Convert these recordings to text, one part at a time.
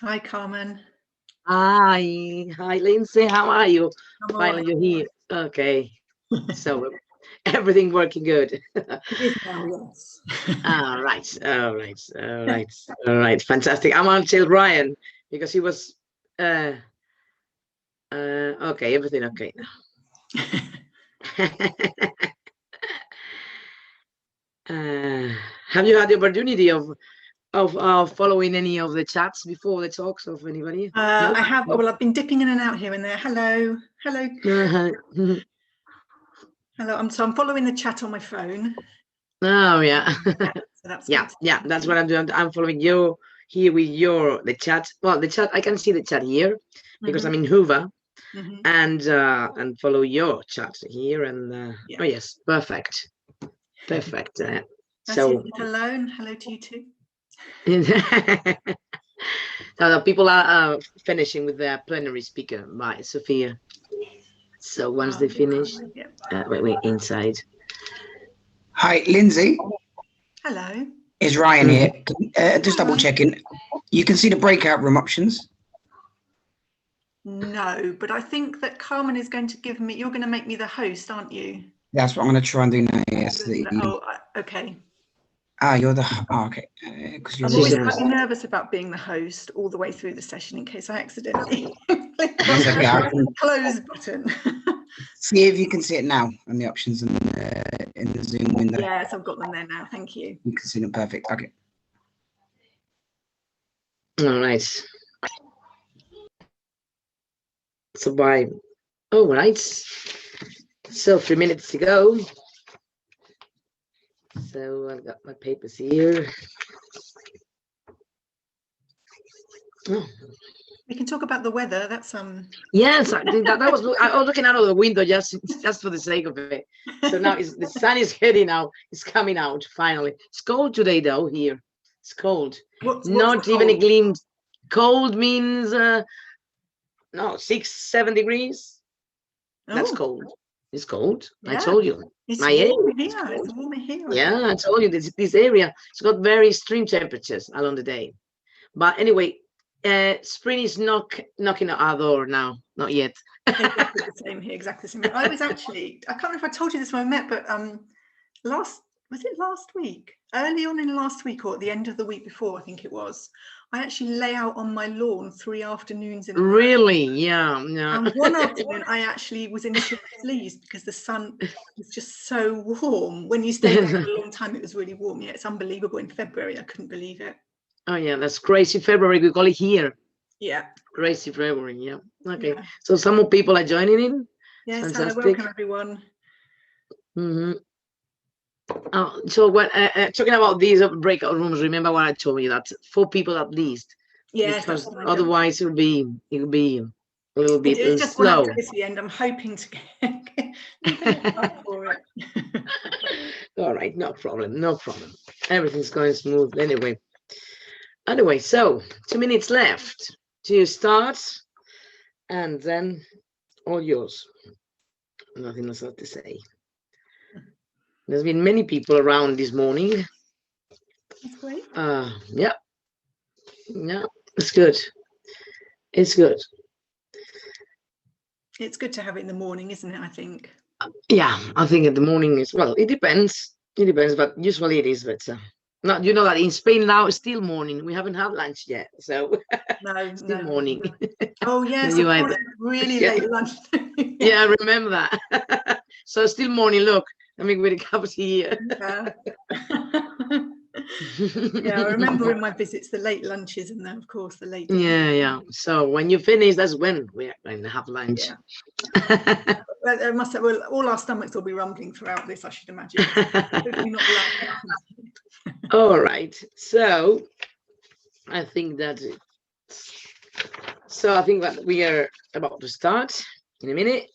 Hi, Carmen. Hi, Lyndsay. How are you? Finally, you're here. Okay, so everything working good. It is now, yes. All right. Fantastic. I'm on till Ryan because he was. Okay, everything okay now. Have you had the opportunity of following any of the chats before the talks of anybody? No? I have. Well, I've been dipping in and out here and there. Hello. Uh-huh. Hello. I'm following the chat on my phone. Oh yeah. So that's yeah. That's what I'm doing. I'm following you here with the chat. Well, the chat, I can see the chat here because I'm in Hoover, and follow your chat here. And oh yes, perfect. So hello, and hello to you too. Now the people are finishing with their plenary speaker by Sophia. So once they finish, wait, inside. Hi, Lyndsay. Hello. It's Ryan here. Just double checking. You can see the breakout room options. No, but I think that Carmen is going to give me. You're going to make me the host, aren't you? That's what I'm going to try and do now. Yes. Okay. You're the. Okay. I'm always slightly nervous about being the host all the way through the session in case I accidentally click on the close button. See if you can see it now on the options in the Zoom window. Yes, I've got them there now. Thank you. You can see them perfect. Okay. All right. So all right. So 3 minutes to go. So I've got my papers here. Oh. We can talk about the weather. That's Yes, I think that was. I was looking out of the window just for the sake of it. So now the sun is heading out. It's coming out finally. It's cold today though here. It's cold. Not even a gleam. Cold means no 6-7 degrees. Oh. That's cold. It's cold. Yeah. I told you. It's warm here. It's warm here. Yeah, I told you this area. It's got very extreme temperatures along the day. But anyway. Spring is knocking at our door now. Not yet. Exactly the same here. Exactly the same. I was actually. I can't remember if I told you this when I met, but last week? Early on in last week or at the end of the week before, I think it was. I actually lay out on my lawn 3 afternoons in a row. Really? Yeah. And one afternoon, I actually was in short sleeves because the sun was just so warm. When you stay there for a long time, it was really warm. Yeah, it's unbelievable. In February, I couldn't believe it. Oh yeah, that's crazy February. We call it here. Yeah. Crazy February. Yeah. Okay. Yeah. So some more people are joining in. Yes. Fantastic. Hello, welcome everyone. Oh, so when talking about these breakout rooms, remember what I told you, that 4 people at least. Yes. Because otherwise it'll be a little bit it's just slow. One activity, and I'm hoping to get up for it. All right, no problem. Everything's going smooth anyway. Anyway, so 2 minutes left to start, and then all yours. Nothing else to say. There's been many people around this morning. That's great. Yeah, it's good. It's good. It's good to have it in the morning, isn't it? I think. Yeah, I think in the morning is, well, it depends. But usually it is. But not, you know that in Spain now it's still morning. We haven't had lunch yet, so no, still morning. Oh yes, really late lunch. Yeah, I remember that. So still morning. Look, I mean, with a cup of tea here. Yeah, I remember in my visits the late lunches, and then of course the late dinners. Yeah. So when you finish, that's when we're going to have lunch. Yeah. I must say, well, all our stomachs will be rumbling throughout this, I should imagine. Not all right. So I think that we are about to start in a minute.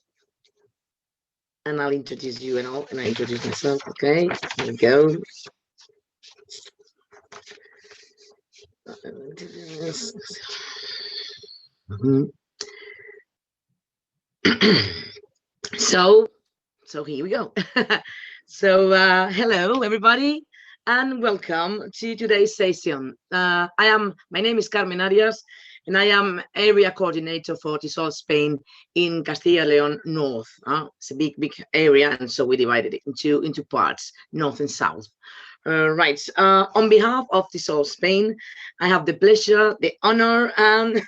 And I'll introduce you and I introduce myself. Okay, here we go. So here we go. So hello everybody, and welcome to today's session. My name is Carmen Arias, and I am area coordinator for TESOL-SPAIN in Castilla y León North. It's a big area, and so we divided it into parts, North and South. Right. On behalf of TESOL-SPAIN, I have the pleasure, the honor, and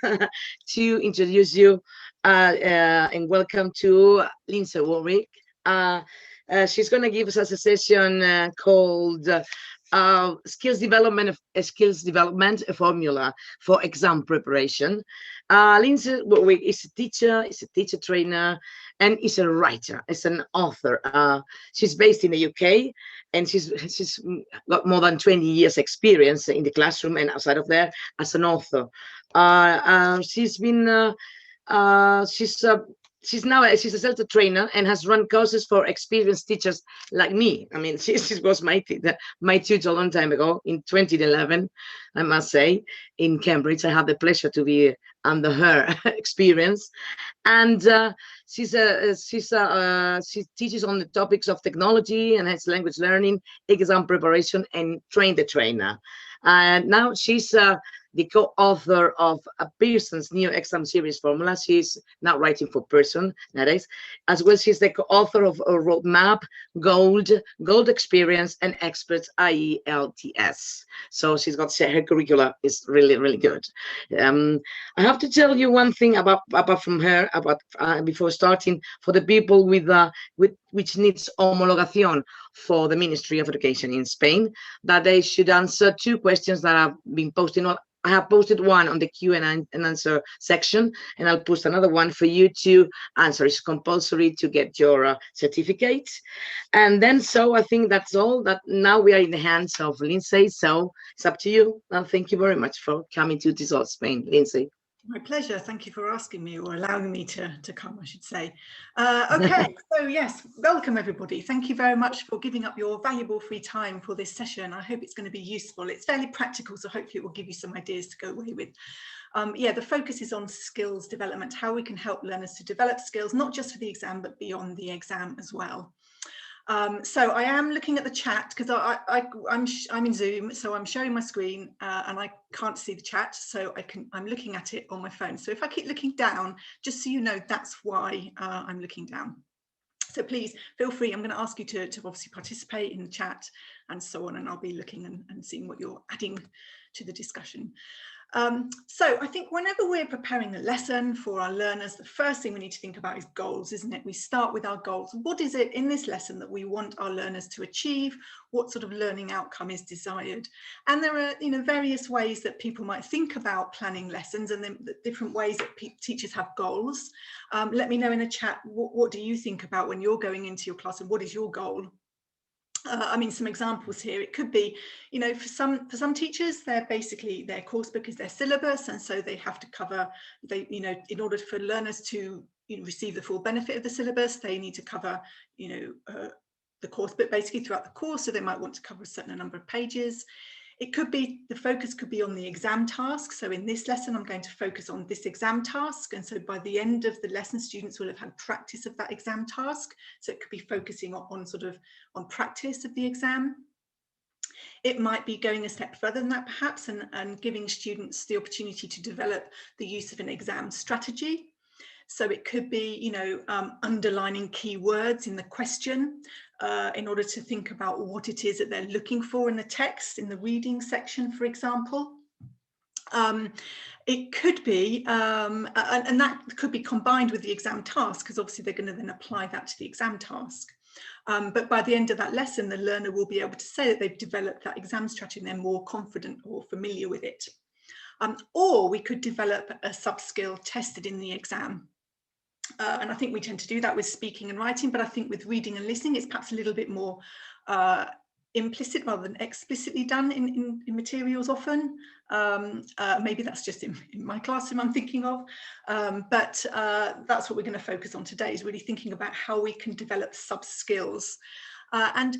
to introduce you and welcome to Lyndsay Warwick. She's going to give us a session called skills development, a formula for exam preparation. Lyndsay Warwick is a teacher trainer, and is a writer, is an author. She's based in the UK, and she's got more than 20 years experience in the classroom and outside of there as an author. She's a self trainer and has run courses for experienced teachers like me. I mean, she was my tutor a long time ago in 2011, I must say, in Cambridge. I had the pleasure to be under her experience, and she teaches on the topics of technology and has language learning, exam preparation, and train the trainer. And now she's the co-author of Pearson's new exam series formula. She's now writing for Pearson nowadays. As well, she's the co-author of a roadmap, Gold Experience, and Experts IELTS. So she's got her curricula is really good. I have to tell you one thing about from her before starting, for the people which needs homologación for the Ministry of Education in Spain, that they should answer 2 questions that have been posted on. I have posted one on the Q and answer section, and I'll post another one for you to answer. It's compulsory to get your certificate. And then, so I think that's all. That now we are in the hands of Lyndsay, so it's up to you. And thank you very much for coming to TESOL-SPAIN, Lyndsay. My pleasure. Thank you for asking me, or allowing me to come, I should say. Okay, so yes, welcome everybody. Thank you very much for giving up your valuable free time for this session. I hope it's going to be useful. It's fairly practical, so hopefully it will give you some ideas to go away with. Yeah, the focus is on skills development, how we can help learners to develop skills, not just for the exam, but beyond the exam as well. So I am looking at the chat because I'm in Zoom, so I'm showing my screen and I can't see the chat, so I'm looking at it on my phone. So if I keep looking down, just so you know, that's why I'm looking down. So please feel free. I'm going to ask you to obviously participate in the chat and so on, and I'll be looking and seeing what you're adding to the discussion. So I think whenever we're preparing a lesson for our learners, the first thing we need to think about is goals, isn't it? We start with our goals. What is it in this lesson that we want our learners to achieve? What sort of learning outcome is desired? And there are, various ways that people might think about planning lessons, and then the different ways that teachers have goals. Let me know in the chat, what do you think about when you're going into your class, and what is your goal? I mean, some examples here. It could be, for some teachers, they're basically, their course book is their syllabus, and so they have to cover, in order for learners to receive the full benefit of the syllabus, they need to cover, the course book basically throughout the course. So they might want to cover a certain number of pages. It could be, the focus could be on the exam task. So in this lesson, I'm going to focus on this exam task. And so by the end of the lesson, students will have had practice of that exam task. So it could be focusing on practice of the exam. It might be going a step further than that, perhaps, and giving students the opportunity to develop the use of an exam strategy. So it could be, underlining keywords in the question in order to think about what it is that they're looking for in the text, in the reading section, for example. It could be, and that could be combined with the exam task, because obviously they're going to then apply that to the exam task. But by the end of that lesson, the learner will be able to say that they've developed that exam strategy and they're more confident or familiar with it. Or we could develop a sub-skill tested in the exam. And I think we tend to do that with speaking and writing, but I think with reading and listening, it's perhaps a little bit more implicit rather than explicitly done in materials often. Maybe that's just in my classroom I'm thinking of, but that's what we're going to focus on today, is really thinking about how we can develop sub-skills. And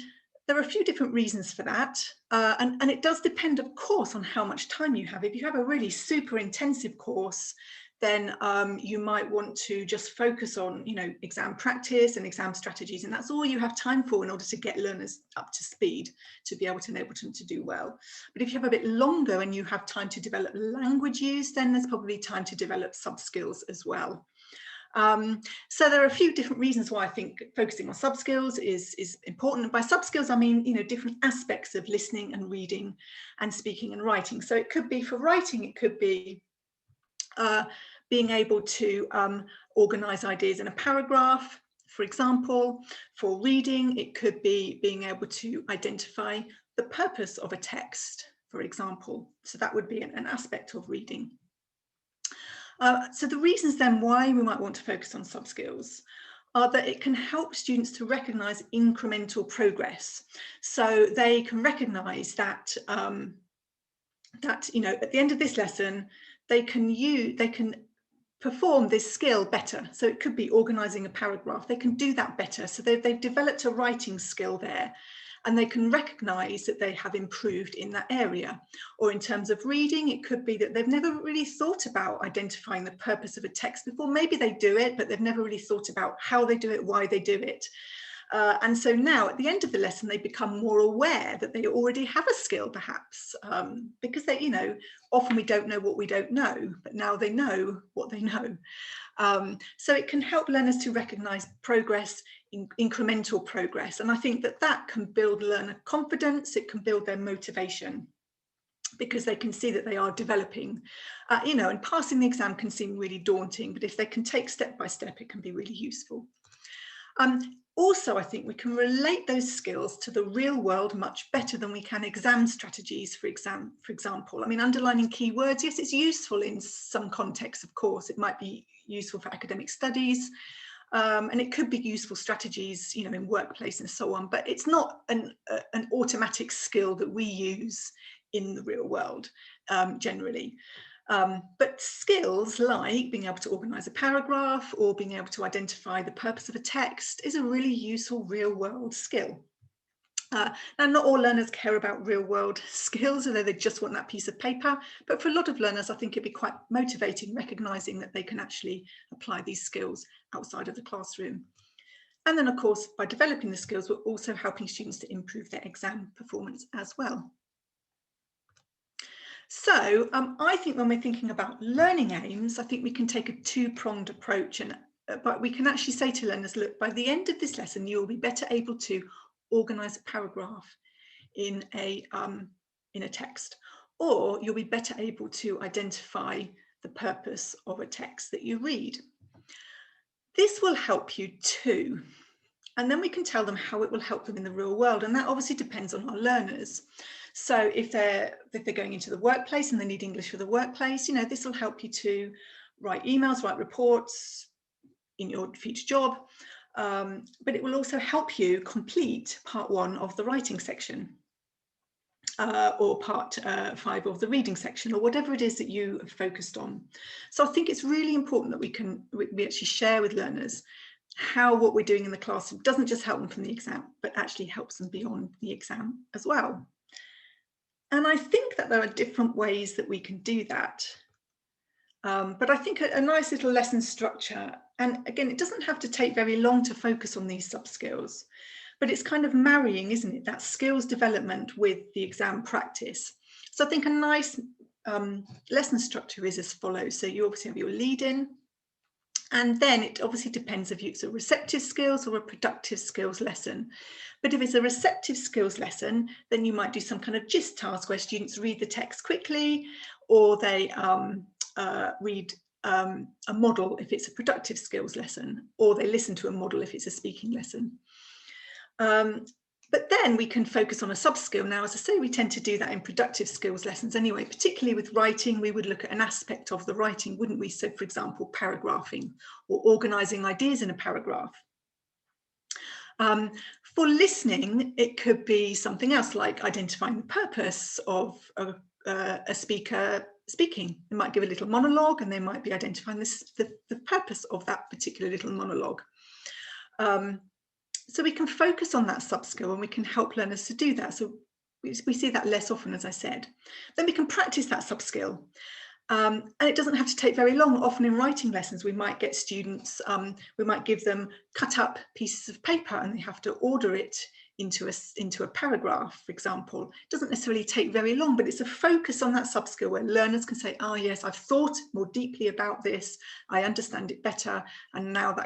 there are a few different reasons for that, and it does depend, of course, on how much time you have. If you have a really super intensive course, then you might want to just focus on, exam practice and exam strategies, and that's all you have time for in order to get learners up to speed to be able to enable them to do well. But if you have a bit longer and you have time to develop language use, then there's probably time to develop sub-skills as well. So there are a few different reasons why I think focusing on sub-skills is important. And by sub-skills, I mean, different aspects of listening and reading and speaking and writing. So it could be, for writing, it could be being able to organize ideas in a paragraph, for example. For reading, it could be being able to identify the purpose of a text, for example. So that would be an aspect of reading. So the reasons then why we might want to focus on sub-skills are that it can help students to recognize incremental progress. So they can recognize that, at the end of this lesson, they can perform this skill better. So it could be organizing a paragraph. They can do that better. So they've developed a writing skill there, and they can recognize that they have improved in that area. Or in terms of reading, it could be that they've never really thought about identifying the purpose of a text before. Maybe they do it, but they've never really thought about how they do it, why they do it. And so now at the end of the lesson, they become more aware that they already have a skill, perhaps, because they, often we don't know what we don't know, but now they know what they know. So it can help learners to recognize progress, incremental progress. And I think that can build learner confidence, it can build their motivation, because they can see that they are developing, and passing the exam can seem really daunting, but if they can take step by step, it can be really useful. Also, I think we can relate those skills to the real world much better than we can exam strategies, for example. I mean, underlining keywords, yes, it's useful in some contexts, of course. It might be useful for academic studies, and it could be useful strategies, in workplace and so on, but it's not an automatic skill that we use in the real world, generally. But skills like being able to organize a paragraph or being able to identify the purpose of a text is a really useful real world skill. Now, not all learners care about real world skills, although they just want that piece of paper. But for a lot of learners, I think it'd be quite motivating, recognizing that they can actually apply these skills outside of the classroom. And then, of course, by developing the skills, we're also helping students to improve their exam performance as well. So I think when we're thinking about learning aims, I think we can take a two-pronged approach, but we can actually say to learners, look, by the end of this lesson, you will be better able to organize a paragraph in a text, or you'll be better able to identify the purpose of a text that you read. This will help you too. And then we can tell them how it will help them in the real world. And that obviously depends on our learners. So if they're going into the workplace and they need English for the workplace, this will help you to write emails, write reports in your future job. But it will also help you complete part 1 of the writing section, or part 5 of the reading section, or whatever it is that you have focused on. So I think it's really important that we actually share with learners how what we're doing in the classroom doesn't just help them from the exam, but actually helps them beyond the exam as well. And I think that there are different ways that we can do that. But I think a nice little lesson structure, and again, it doesn't have to take very long to focus on these sub-skills, but it's kind of marrying, isn't it, that skills development with the exam practice. So I think a nice lesson structure is as follows. So you obviously have your lead in, and then it obviously depends if it's a receptive skills or a productive skills lesson. But if it's a receptive skills lesson, then you might do some kind of gist task where students read the text quickly, or they read a model if it's a productive skills lesson, or they listen to a model if it's a speaking lesson. But then we can focus on a sub-skill. Now, as I say, we tend to do that in productive skills lessons anyway, particularly with writing. We would look at an aspect of the writing, wouldn't we? So, for example, paragraphing or organising ideas in a paragraph. For listening, it could be something else, like identifying the purpose of a speaker speaking. They might give a little monologue, and they might be identifying the purpose of that particular little monologue. So we can focus on that sub-skill, and we can help learners to do that. So we see that less often, as I said. Then we can practice that sub-skill. And it doesn't have to take very long. Often in writing lessons, we might get students, we might give them cut up pieces of paper and they have to order it into a paragraph, for example. It doesn't necessarily take very long, but it's a focus on that sub-skill where learners can say, oh yes, I've thought more deeply about this, I understand it better, and now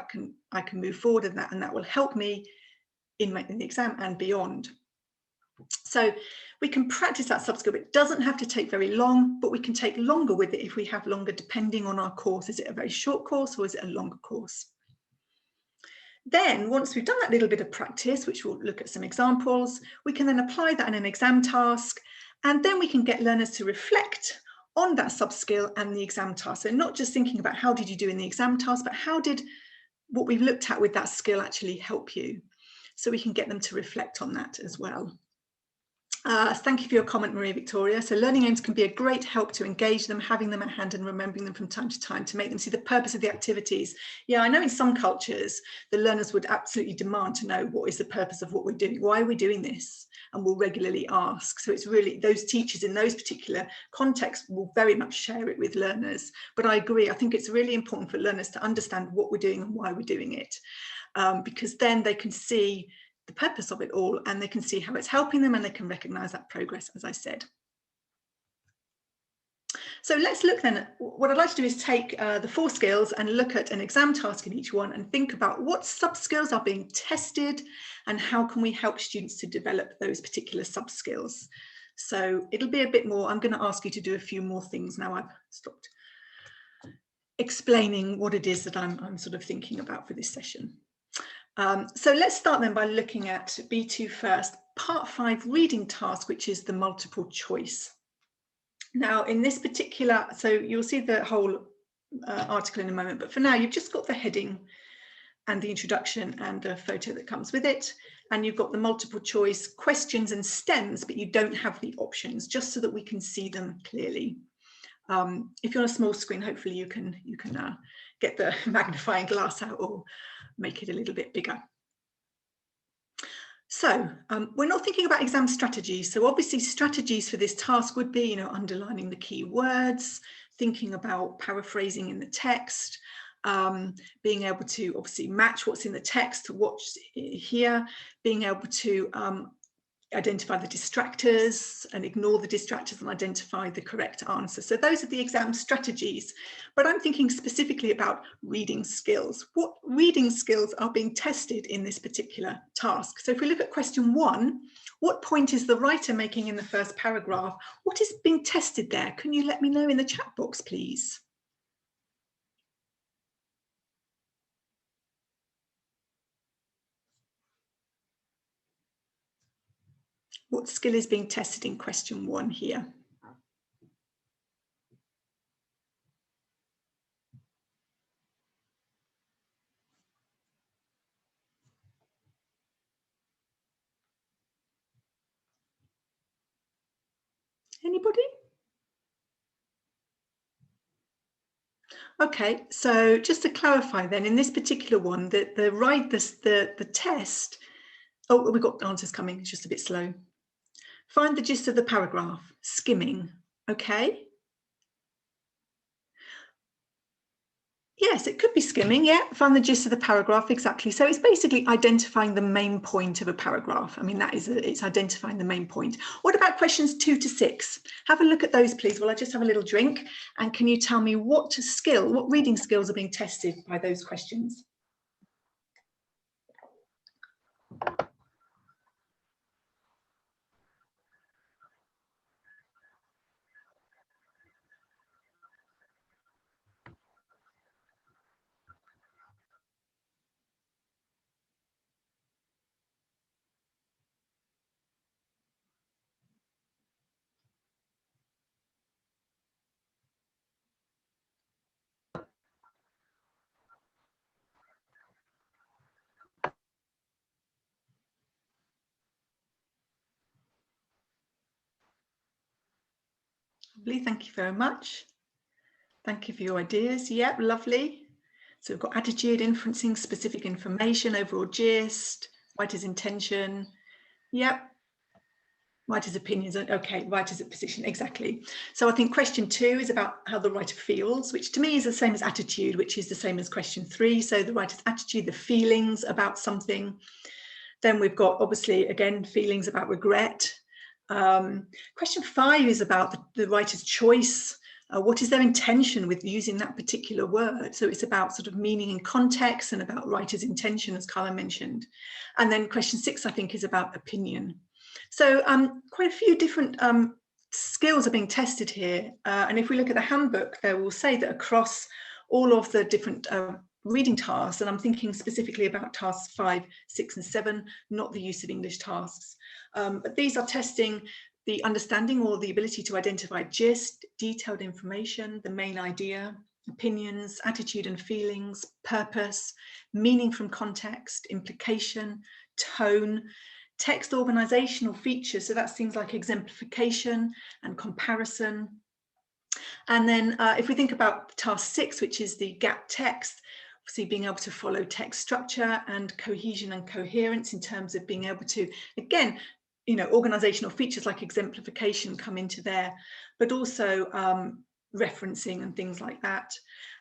I can move forward in that, and that will help me in the exam and beyond. So we can practice that sub-skill, but it doesn't have to take very long, but we can take longer with it if we have longer, depending on our course. Is it a very short course or is it a longer course? Then once we've done that little bit of practice, which we'll look at some examples, we can then apply that in an exam task, and then we can get learners to reflect on that sub-skill and the exam task. So not just thinking about how did you do in the exam task, but how did what we've looked at with that skill actually help you? So we can get them to reflect on that as well. Thank you for your comment, Maria Victoria. So learning aims can be a great help to engage them, having them at hand and remembering them from time to time to make them see the purpose of the activities. Yeah, I know in some cultures, the learners would absolutely demand to know what is the purpose of what we're doing, why are we doing this? And will regularly ask. So it's really those teachers in those particular contexts will very much share it with learners. But I agree, I think it's really important for learners to understand what we're doing and why we're doing it, because then they can see the purpose of it all and they can see how it's helping them and they can recognize that progress, as I said. So let's look then at what I'd like to do is take the 4 skills and look at an exam task in each one and think about what sub-skills are being tested and how can we help students to develop those particular sub-skills. So it'll be a bit more, I'm going to ask you to do a few more things now I've stopped explaining what it is that I'm sort of thinking about for this session. So let's start then by looking at B2 first, part 5 reading task, which is the multiple choice. Now in this particular, so you'll see the whole article in a moment, but for now you've just got the heading and the introduction and the photo that comes with it, and you've got the multiple choice questions and stems, but you don't have the options, just so that we can see them clearly. If you're on a small screen, hopefully you can get the magnifying glass out or make it a little bit bigger. So we're not thinking about exam strategies. So obviously strategies for this task would be, underlining the key words, thinking about paraphrasing in the text, being able to obviously match what's in the text to what's here, being able to identify the distractors and ignore the distractors and identify the correct answer. So those are the exam strategies, but I'm thinking specifically about reading skills. What reading skills are being tested in this particular task? So if we look at question 1, what point is the writer making in the first paragraph? What is being tested there? Can you let me know in the chat box, please? What skill is being tested in question 1 here? Anybody? Okay, so just to clarify then, in this particular one, the test, oh, we've got answers coming, it's just a bit slow. Find the gist of the paragraph, skimming, okay? Yes, it could be skimming, yeah, find the gist of the paragraph, exactly. So it's basically identifying the main point of a paragraph. I mean, it's identifying the main point. What about questions 2 to 6? Have a look at those, please. Well, I just have a little drink. And can you tell me what reading skills are being tested by those questions? Lovely, thank you very much. Thank you for your ideas. Yep, lovely. So we've got attitude, inferencing, specific information, overall gist, writer's intention. Yep. Writer's opinions, okay, writer's position, exactly. So I think question 2 is about how the writer feels, which to me is the same as attitude, which is the same as question 3. So the writer's attitude, the feelings about something. Then we've got, obviously, again, feelings about regret. Question 5 is about the writer's choice. What is their intention with using that particular word? So it's about sort of meaning and context and about writer's intention, as Carla mentioned. And then question 6, I think, is about opinion. So quite a few different skills are being tested here. And if we look at the handbook, they will say that across all of the different reading tasks, and I'm thinking specifically about tasks 5, 6, and 7, not the use of English tasks. But these are testing the understanding or the ability to identify gist, detailed information, the main idea, opinions, attitude and feelings, purpose, meaning from context, implication, tone, text organizational features. So that's things like exemplification and comparison. And then if we think about task 6, which is the gap text, obviously being able to follow text structure and cohesion and coherence in terms of being able to, again, you know, organizational features like exemplification come into there, but also referencing and things like that.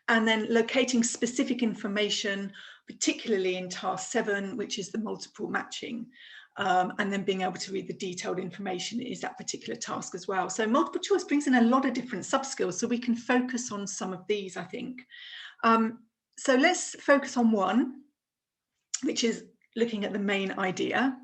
And then locating specific information, particularly in task 7, which is the multiple matching. And then being able to read the detailed information is that particular task as well. So multiple choice brings in a lot of different sub-skills, so we can focus on some of these, I think. So let's focus on one, which is looking at the main idea.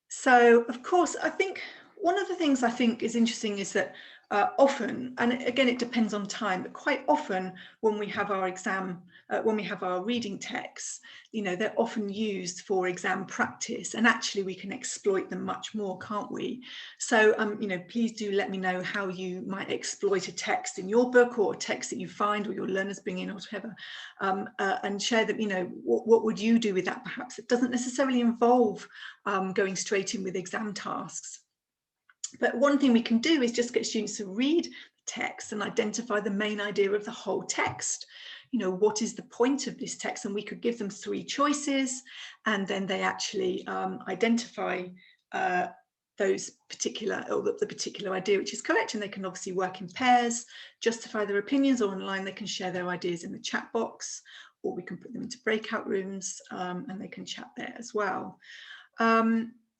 So, of course, I think one of the things I think is interesting is that often, and again, it depends on time, but quite often when we have our exam, when we have our reading texts, you know, they're often used for exam practice, and actually we can exploit them much more, can't we? So, you know, please do let me know how you might exploit a text in your book or a text that you find or your learners bring in or whatever, and share that, you know, what would you do with that perhaps? It doesn't necessarily involve going straight in with exam tasks. But one thing we can do is just get students to read the text and identify the main idea of the whole text. You know, what is the point of this text? And we could give them 3 choices, and then they actually identify those particular, or the particular idea which is correct, and they can obviously work in pairs, justify their opinions, or online they can share their ideas in the chat box, or we can put them into breakout rooms and they can chat there as well.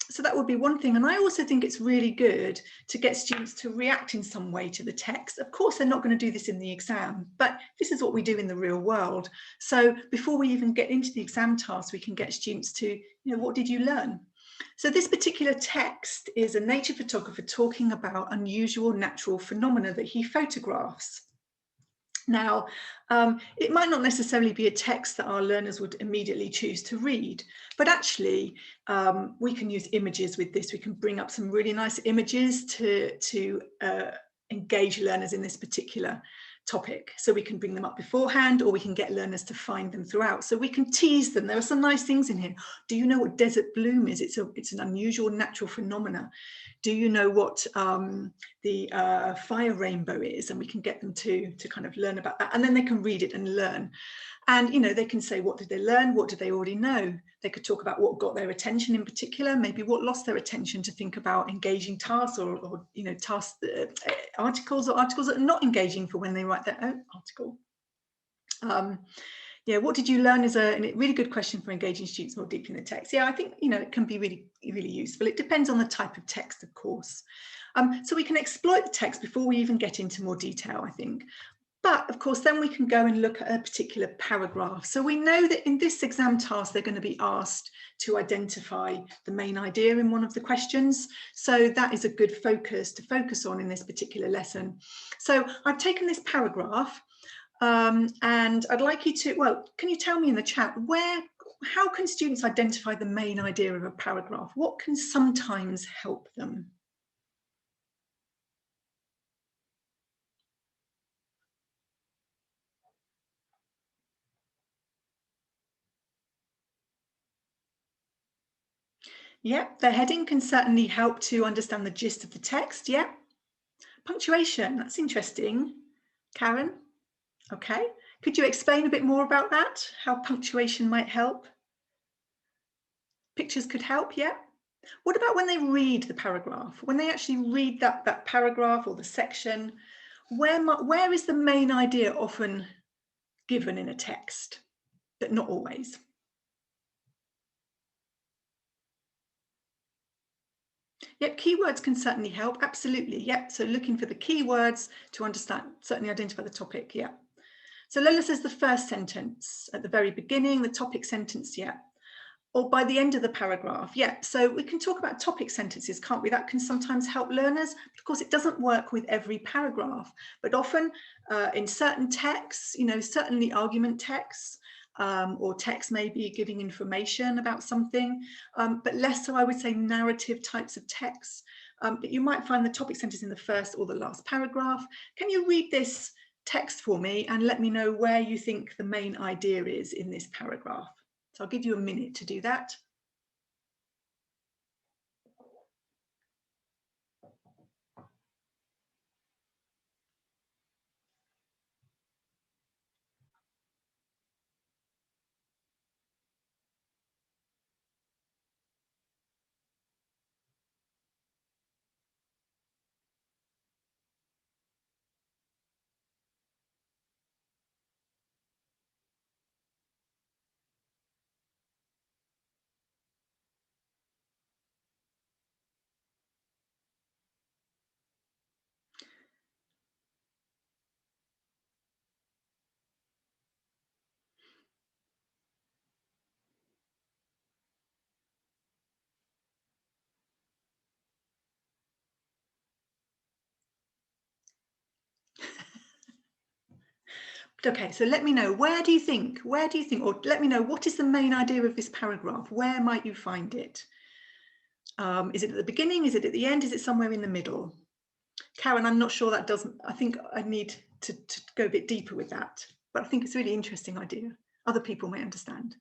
So that would be one thing. And I also think it's really good to get students to react in some way to the text. Of course, they're not going to do this in the exam, but this is what we do in the real world. So before we even get into the exam task, we can get students to, you know, what did you learn? So this particular text is a nature photographer talking about unusual natural phenomena that he photographs. Now, it might not necessarily be a text that our learners would immediately choose to read, but actually we can use images with this. We can bring up some really nice images to engage learners in this particular topic. So we can bring them up beforehand, or we can get learners to find them throughout. So we can tease them. There are some nice things in here. Do you know what desert bloom is? It's an unusual natural phenomena. Do you know what the fire rainbow is? And we can get them to kind of learn about that, and then they can read it and learn. And, you know, they can say, what did they learn? What do they already know? They could talk about what got their attention in particular, maybe what lost their attention, to think about engaging tasks or you know, tasks, articles that are not engaging for when they write their own article. Yeah, what did you learn is a really good question for engaging students more deeply in the text. Yeah, I think, you know, it can be really, really useful. It depends on the type of text, of course. So we can exploit the text before we even get into more detail, I think. But of course, then we can go and look at a particular paragraph. So we know that in this exam task, they're going to be asked to identify the main idea in one of the questions. So that is a good focus to focus on in this particular lesson. So I've taken this paragraph and I'd like you to, well, can you tell me in the chat how can students identify the main idea of a paragraph? What can sometimes help them? Yeah, the heading can certainly help to understand the gist of the text. Yeah. Punctuation, that's interesting. Karen, okay. Could you explain a bit more about that? How punctuation might help? Pictures could help, yeah. What about when they read the paragraph? When they actually read that paragraph or the section, where is the main idea often given in a text, but not always? Yep, keywords can certainly help, absolutely. Yep, so looking for the keywords to understand, certainly identify the topic, yeah. So Lola says the first sentence at the very beginning, the topic sentence, yeah. Or by the end of the paragraph, yeah. So we can talk about topic sentences, can't we? That can sometimes help learners. But of course, it doesn't work with every paragraph, but often in certain texts, you know, certainly argument texts, or text maybe giving information about something, but less so, I would say, narrative types of texts. But you might find the topic sentence in the first or the last paragraph. Can you read this text for me and let me know where you think the main idea is in this paragraph? So I'll give you a minute to do that. Okay, so let me know, where do you think, or let me know, what is the main idea of this paragraph? Where might you find it? Is it at the beginning? Is it at the end? Is it somewhere in the middle? Karen, I'm not sure that doesn't, I think I need to go a bit deeper with that, but I think it's a really interesting idea. Other people may understand.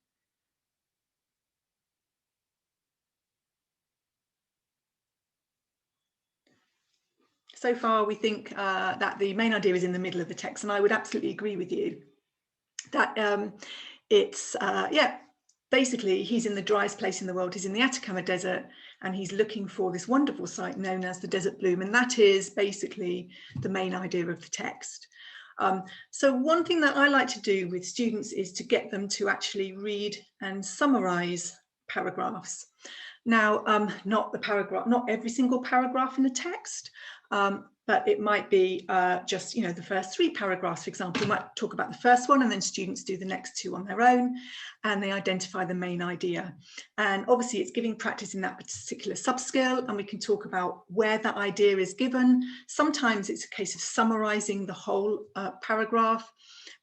So far, we think that the main idea is in the middle of the text, and I would absolutely agree with you that it's, yeah, basically he's in the driest place in the world. He's in the Atacama Desert, and he's looking for this wonderful site known as the Desert Bloom, and that is basically the main idea of the text. So one thing that I like to do with students is to get them to actually read and summarize paragraphs. Now, not every single paragraph in the text, but it might be just, you know, the first 3 paragraphs, for example. We might talk about the first one, and then students do the next 2 on their own, and they identify the main idea. And obviously it's giving practice in that particular subskill, and we can talk about where that idea is given. Sometimes it's a case of summarizing the whole paragraph,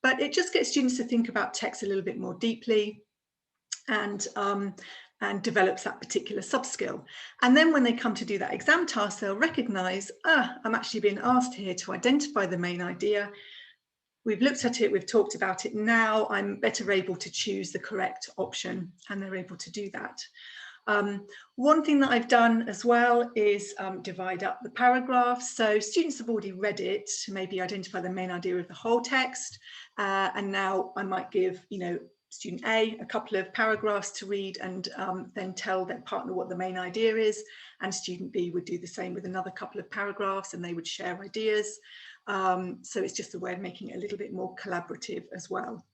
but it just gets students to think about text a little bit more deeply, and develops that particular subskill. And then when they come to do that exam task, they'll recognize, I'm actually being asked here to identify the main idea. We've looked at it, we've talked about it, now I'm better able to choose the correct option, and they're able to do that. One thing that I've done as well is divide up the paragraphs. So students have already read it to maybe identify the main idea of the whole text. And now I might give, you know, student A a couple of paragraphs to read, and then tell their partner what the main idea is, and student B would do the same with another couple of paragraphs, and they would share ideas. So it's just a way of making it a little bit more collaborative as well.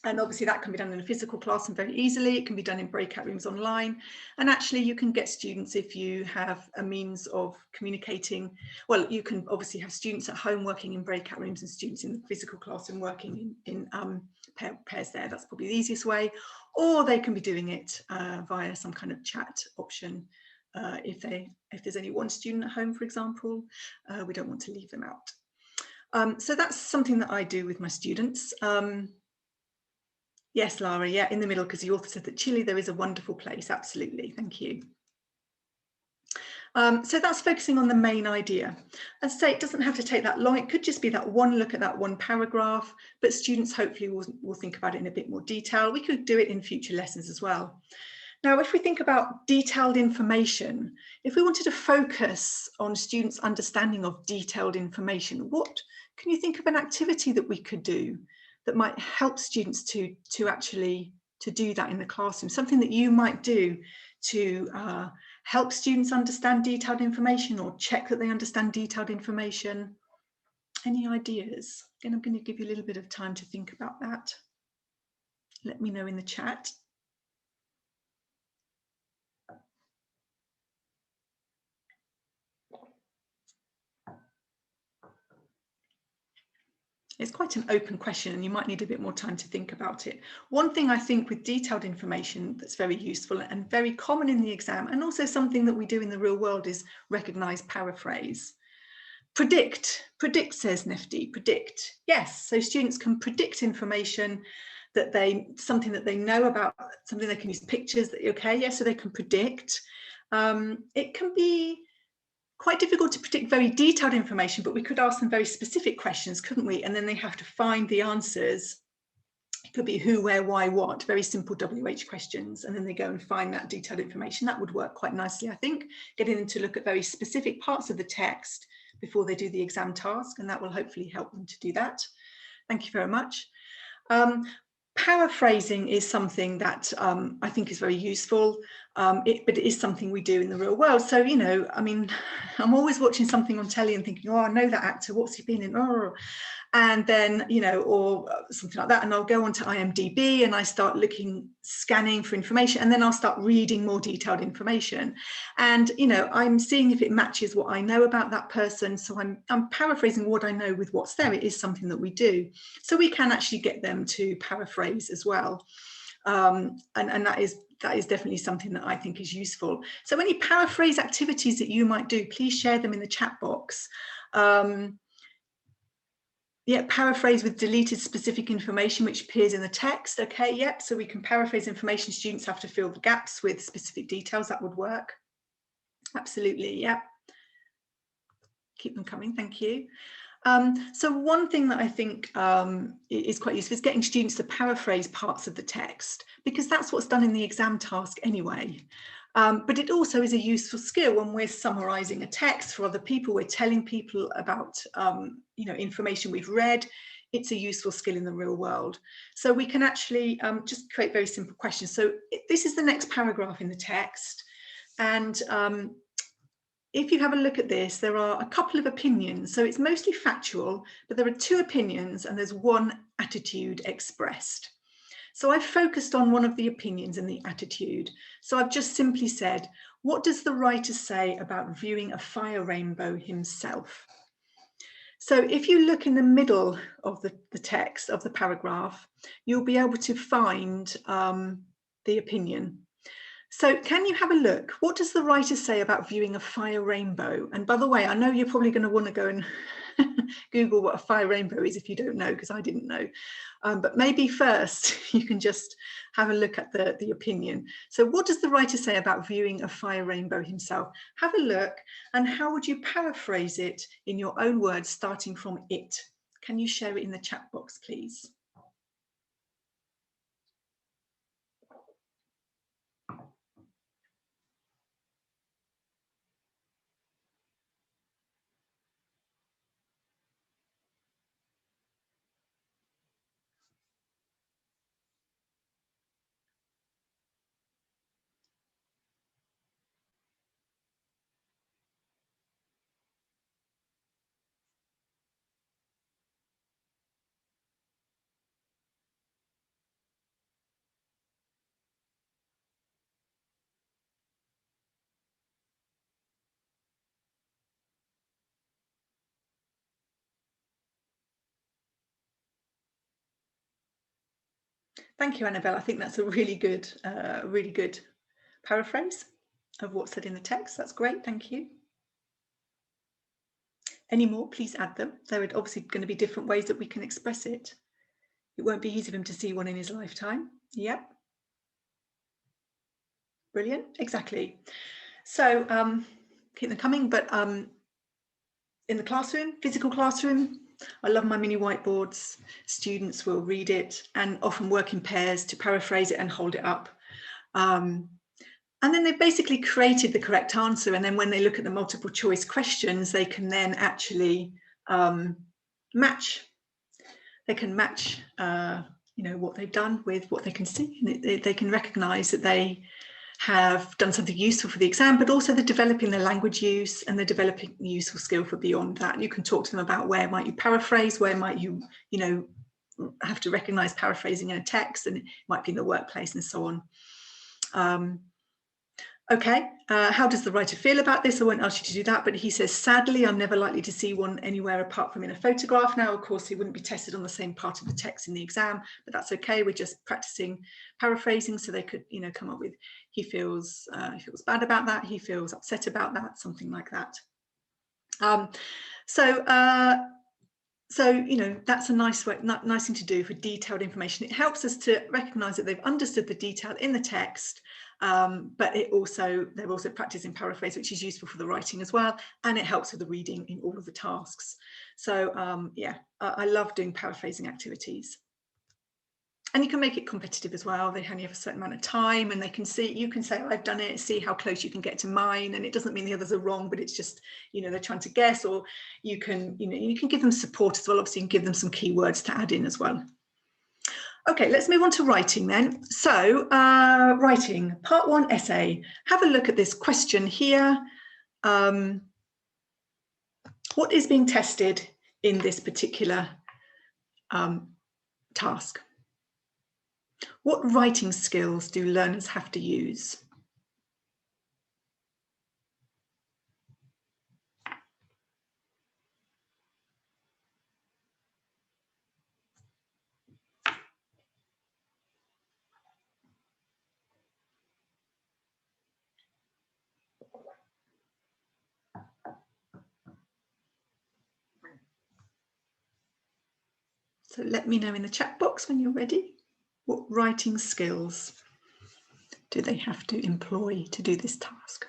And obviously that can be done in a physical classroom very easily. It can be done in breakout rooms online. And actually you can get students, if you have a means of communicating, well, you can obviously have students at home working in breakout rooms and students in the physical classroom working in pairs there. That's probably the easiest way. Or they can be doing it via some kind of chat option. If there's only one student at home, for example, we don't want to leave them out. So that's something that I do with my students. Yes, Lara, yeah, in the middle, because the author said that Chile, there is a wonderful place. Absolutely, thank you. So that's focusing on the main idea. As I say, it doesn't have to take that long. It could just be that one look at that one paragraph, but students hopefully will think about it in a bit more detail. We could do it in future lessons as well. Now, if we think about detailed information, if we wanted to focus on students' understanding of detailed information, what can you think of an activity that we could do that might help students to actually to do that in the classroom, something that you might do to help students understand detailed information or check that they understand detailed information. Any ideas? Again, I'm going to give you a little bit of time to think about that. Let me know in the chat. It's quite an open question and you might need a bit more time to think about it. One thing I think with detailed information that's very useful and very common in the exam, and also something that we do in the real world, is recognise, paraphrase. Predict, says Nifty, predict. Yes, so students can predict information that something that they know about, something they can use pictures, okay, yes, so they can predict. It can be quite difficult to predict very detailed information, but we could ask them very specific questions, couldn't we? And then they have to find the answers. It could be who, where, why, what, very simple WH questions. And then they go and find that detailed information. That would work quite nicely, I think, getting them to look at very specific parts of the text before they do the exam task. And that will hopefully help them to do that. Thank you very much. Paraphrasing is something that I think is very useful, but it is something we do in the real world. So, you know, I mean, I'm always watching something on telly and thinking, oh, I know that actor, what's he been in? Oh. And then, you know, or something like that. And I'll go onto IMDb and I start scanning for information, and then I'll start reading more detailed information. And, you know, I'm seeing if it matches what I know about that person. So I'm paraphrasing what I know with what's there. It is something that we do. So we can actually get them to paraphrase as well. And that is definitely something that I think is useful. So any paraphrase activities that you might do, please share them in the chat box. Yeah, paraphrase with deleted specific information which appears in the text. Okay, yep, so we can paraphrase information. Students have to fill the gaps with specific details. That would work. Absolutely, yeah. Keep them coming, thank you. So one thing that I think is quite useful is getting students to paraphrase parts of the text, because that's what's done in the exam task anyway. But it also is a useful skill when we're summarising a text for other people, we're telling people about you know, information we've read. It's a useful skill in the real world. So we can actually just create very simple questions. So this is the next paragraph in the text. And if you have a look at this, there are a couple of opinions. So it's mostly factual, but there are 2 opinions and there's 1 attitude expressed. So I've focused on one of the opinions and the attitude. So I've just simply said, what does the writer say about viewing a fire rainbow himself? So if you look in the middle of the text of the paragraph, you'll be able to find the opinion. So can you have a look? What does the writer say about viewing a fire rainbow? And by the way, I know you're probably going to want to go and Google what a fire rainbow is if you don't know, because I didn't know. But maybe first you can just have a look at the opinion. So what does the writer say about viewing a fire rainbow himself? Have a look, and how would you paraphrase it in your own words, starting from it? Can you share it in the chat box, please? Thank you, Annabelle. I think that's a really good paraphrase of what's said in the text. That's great. Thank you. Any more, please add them. There are obviously going to be different ways that we can express it. It won't be easy for him to see one in his lifetime. Yep. Brilliant. Exactly. So keep them coming. But in the classroom, physical classroom, I love my mini whiteboards. Students will read it and often work in pairs to paraphrase it and hold it up. And then they've basically created the correct answer. And then when they look at the multiple choice questions, they can then actually match. They can match, you know, what they've done with what they can see, and they can recognise that they have done something useful for the exam, but also they're developing their language use and they're developing a useful skill for beyond that. And you can talk to them about where might you paraphrase, where might you, you know, have to recognise paraphrasing in a text, and it might be in the workplace and so on. Okay, how does the writer feel about this? I won't ask you to do that, but he says, sadly, I'm never likely to see one anywhere apart from in a photograph. Now, of course, he wouldn't be tested on the same part of the text in the exam, but that's okay. We're just practicing paraphrasing, so they could, you know, come up with, he feels bad about that, he feels upset about that, something like that. So, you know, that's a nice thing to do for detailed information. It helps us to recognise that they've understood the detail in the text, but they're also practicing paraphrase, which is useful for the writing as well, and it helps with the reading in all of the tasks. So yeah, I love doing paraphrasing activities. And you can make it competitive as well. They only have a certain amount of time, and they can see, you can say, oh, I've done it, see how close you can get to mine. And it doesn't mean the others are wrong, but it's just, you know, they're trying to guess, or you can, you know, you can give them support as well. Obviously, you can give them some keywords to add in as well. Okay, let's move on to writing then. So writing, part 1 essay. Have a look at this question here. What is being tested in this particular task? What writing skills do learners have to use? So let me know in the chat box when you're ready. What writing skills do they have to employ to do this task?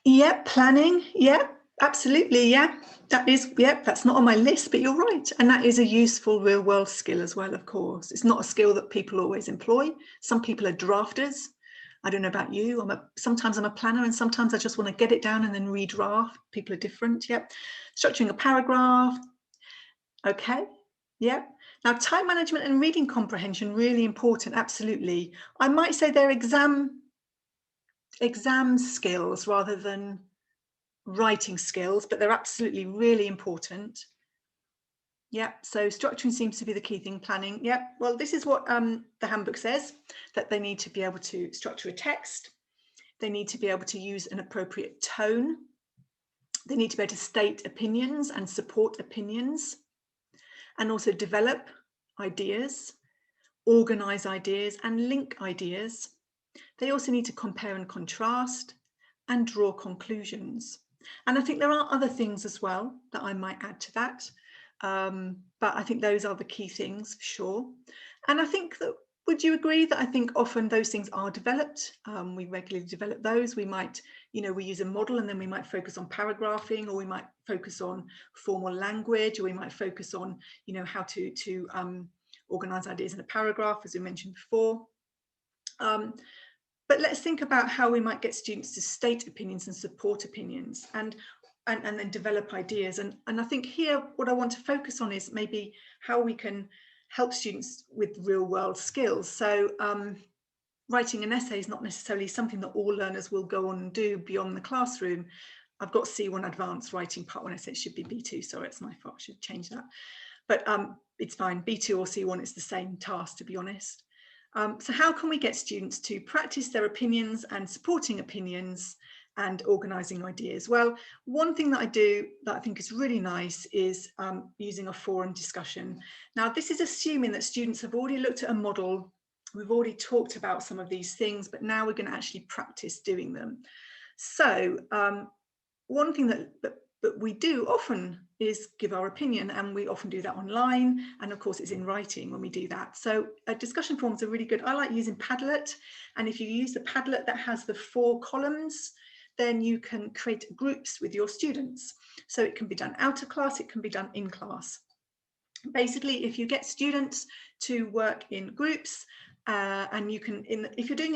Yeah, planning. Yeah, absolutely. Yeah, that is. Yeah, that's not on my list, but you're right. And that is a useful real world skill as well, of course. It's not a skill that people always employ. Some people are drafters. I don't know about you. Sometimes I'm a planner, and sometimes I just want to get it down and then redraft. People are different. Yep. Structuring a paragraph. Okay. Yeah. Now, time management and reading comprehension, really important. Absolutely. I might say they're exam skills rather than writing skills, but they're absolutely really important. Yeah, so structuring seems to be the key thing, planning. Yeah, well, this is what the handbook says, that they need to be able to structure a text. They need to be able to use an appropriate tone. They need to be able to state opinions and support opinions, and also develop ideas, organize ideas, and link ideas. They also need to compare and contrast and draw conclusions. And I think there are other things as well that I might add to that. But I think those are the key things, for sure. And I think that, would you agree that I think often those things are developed? We regularly develop those. We might, you know, we use a model, and then we might focus on paragraphing, or we might focus on formal language, or we might focus on, you know, how to organize ideas in a paragraph, as we mentioned before. But let's think about how we might get students to state opinions and support opinions, and then develop ideas. And I think here what I want to focus on is maybe how we can help students with real world skills. So writing an essay is not necessarily something that all learners will go on and do beyond the classroom. I've got C1 advanced writing part 1 essay, it should be B2, sorry, it's my fault, I should change that. But it's fine, B2 or C1, it's the same task, to be honest. So how can we get students to practice their opinions and supporting opinions and organising ideas? Well, one thing that I do that I think is really nice is using a forum discussion. Now, this is assuming that students have already looked at a model, we've already talked about some of these things, but now we're going to actually practice doing them. So one thing that we do often is give our opinion, and we often do that online, and of course it's in writing when we do that. So discussion forums are really good. I like using Padlet, and if you use the Padlet that has the 4 columns, then you can create groups with your students. So it can be done out of class, it can be done in class. Basically, if you get students to work in groups, and you can, if you're doing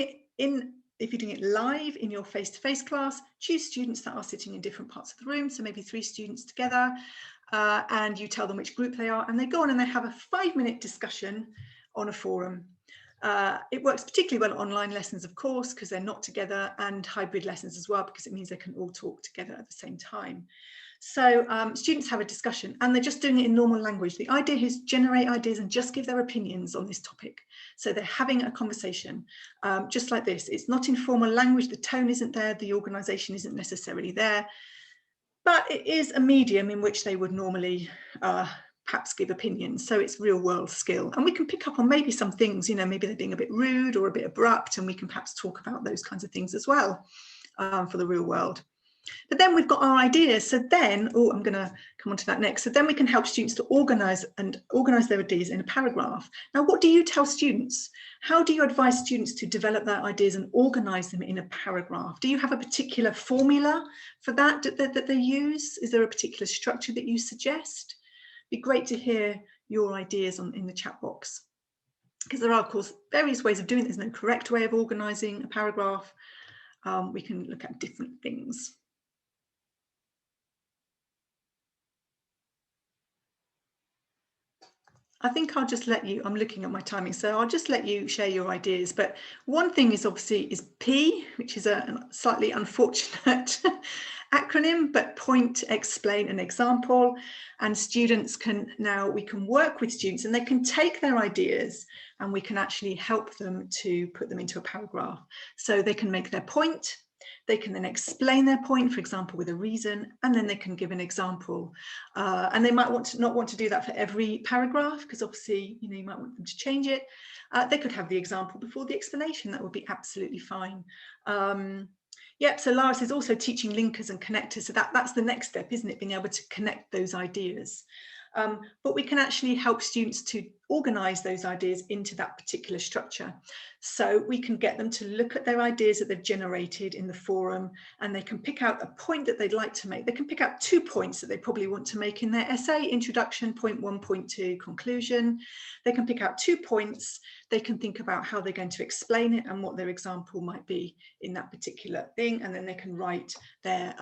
it live in your face-to-face class, choose students that are sitting in different parts of the room, so maybe 3 students together, and you tell them which group they are, and they go on and they have a 5-minute discussion on a forum. It works particularly well online lessons, of course, because they're not together, and hybrid lessons as well, because it means they can all talk together at the same time. So students have a discussion and they're just doing it in normal language. The idea is generate ideas and just give their opinions on this topic. So they're having a conversation just like this. It's not in formal language, the tone isn't there, the organisation isn't necessarily there, but it is a medium in which they would normally perhaps give opinions. So it's real world skill. And we can pick up on maybe some things, you know, maybe they're being a bit rude or a bit abrupt, and we can perhaps talk about those kinds of things as well for the real world. But then we've got our ideas. So then, I'm going to come on to that next. So then we can help students to organise their ideas in a paragraph. Now, what do you tell students? How do you advise students to develop their ideas and organise them in a paragraph? Do you have a particular formula for that that they use? Is there a particular structure that you suggest? It'd be great to hear your ideas in the chat box, because there are, of course, various ways of doing it. There's no correct way of organising a paragraph. We can look at different things. I think I'll just let you, I'm looking at my timing, so I'll just let you share your ideas. But one thing is obviously P, which is a slightly unfortunate acronym, but point, explain, and example. And students can now, we can work with students and they can take their ideas and we can actually help them to put them into a paragraph. So they can make their point. They can then explain their point, for example, with a reason, and then they can give an example. And they might not want to do that for every paragraph, because obviously, you know, you might want them to change it. They could have the example before the explanation. That would be absolutely fine. Yep, so Lara says also teaching linkers and connectors. So that's the next step, isn't it? Being able to connect those ideas. But we can actually help students to organise those ideas into that particular structure. So we can get them to look at their ideas that they've generated in the forum, and they can pick out a point that they'd like to make. They can pick out 2 points that they probably want to make in their essay: introduction, point 1, point 2, conclusion. They can pick out 2 points. They can think about how they're going to explain it and what their example might be in that particular thing, and then they can write their